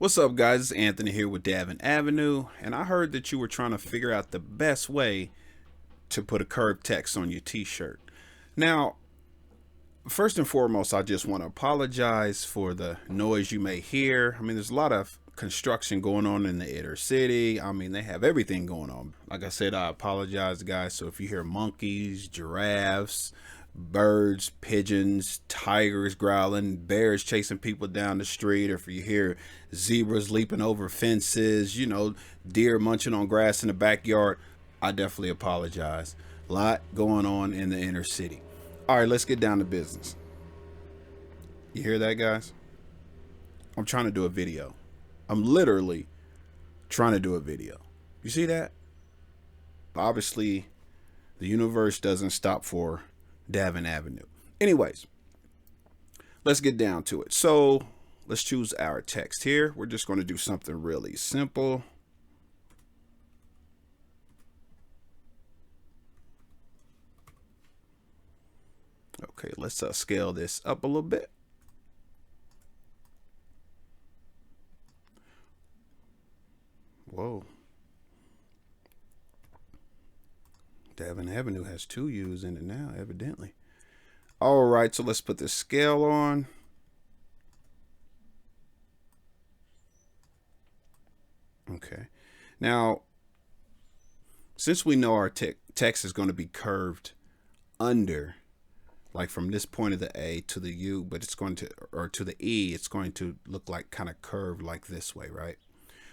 What's up, guys? It's Anthony here with Davin Avenue, and I heard that you were trying to figure out the best way to put a curved text on your t-shirt. Now, first and foremost, I just want to apologize for the noise you may hear. I mean, there's a lot of construction going on in the inner city. I mean, they have everything going on. Like I said, I apologize, guys. So if you hear monkeys, giraffes, birds, pigeons, tigers growling, bears chasing people down the street, or if you hear zebras leaping over fences, deer munching on grass in the backyard, I definitely apologize. A lot going on in the inner city. All right, let's get down to business. You hear that, guys? I'm trying to do a video. I'm literally trying to do a video. You see that? Obviously, the universe doesn't stop for Davin Avenue. Anyways, let's get down to it. So let's choose our text here. We're just going to do something really simple. Okay, let's scale this up a little bit. Whoa. Davin Avenue has 2 U's in it now, evidently. All right, so let's put the scale on. Okay. Now, since we know our text is going to be curved under, like from this point of the A to the U, but it's going to, or to the E, it's going to look like kind of curved like this way, right?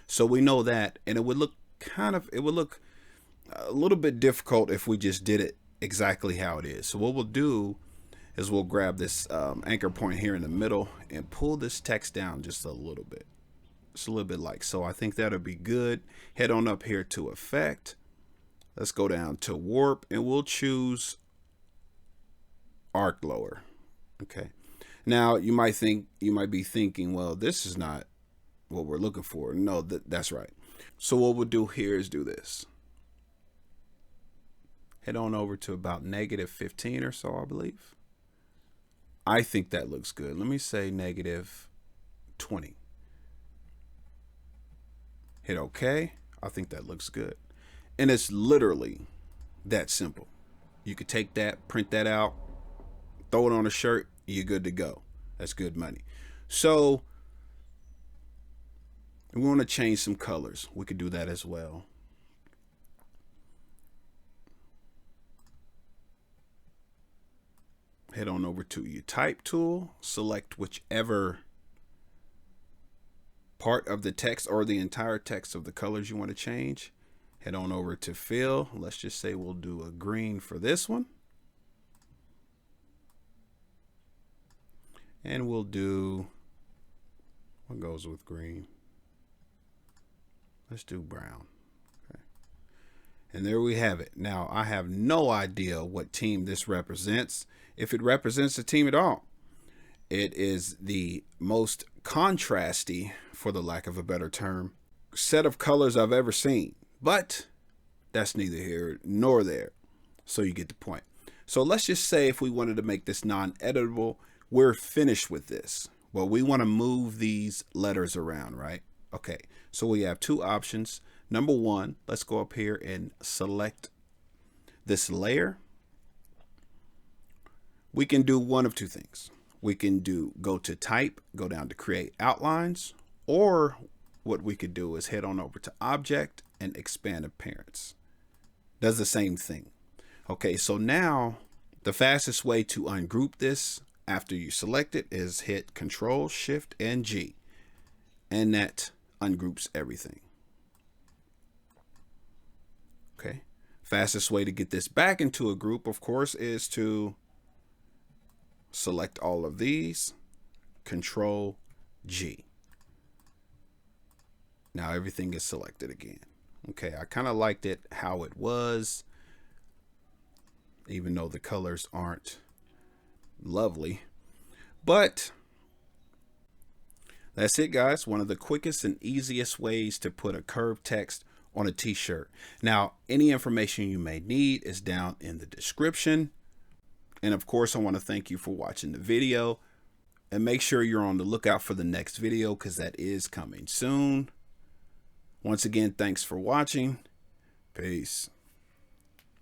So we know that, and it would look a little bit difficult if we just did it exactly how it is. So what we'll do is we'll grab this anchor point here in the middle and pull this text down just a little bit. Just a little bit like so. I think that'll be good. Head on up here to Effect. Let's go down to Warp, and we'll choose Arc Lower. Okay. Now you might be thinking, well, this is not what we're looking for. No, that's right. So what we'll do here is do this. Head on over to about -15 or so, I believe. I think that looks good. Let me say -20. Hit OK. I think that looks good. And it's literally that simple. You could take that, print that out, throw it on a shirt, you're good to go. That's good money. So we want to change some colors. We could do that as well. Head on over to your type tool, select whichever part of the text or the entire text of the colors you want to change. Head on over to fill. Let's just say we'll do a green for this one. And we'll do, what goes with green? Let's do brown. Okay. And there we have it. Now, I have no idea what team this represents, if it represents a team at all. It is the most contrasty, for the lack of a better term, set of colors I've ever seen. But that's neither here nor there. So you get the point. So let's just say if we wanted to make this non-editable, we're finished with this. Well, we want to move these letters around, right? Okay, so we have 2 options. Number 1, let's go up here and select this layer. We can do one of 2 things. We can go to type, go down to create outlines, or what we could do is head on over to object and expand appearance. Does the same thing. Okay, so now the fastest way to ungroup this after you select it is hit Control, Shift, and G. And that ungroups everything. Okay. Fastest way to get this back into a group, of course, is to select all of these, Control G. Now everything is selected again. Okay, I kind of liked it how it was, even though the colors aren't lovely. But that's it, guys. One of the quickest and easiest ways to put a curved text on a t-shirt. Now, any information you may need is down in the description. And of course, I want to thank you for watching the video. and make sure you're on the lookout for the next video because that is coming soon. Once again, thanks for watching. Peace.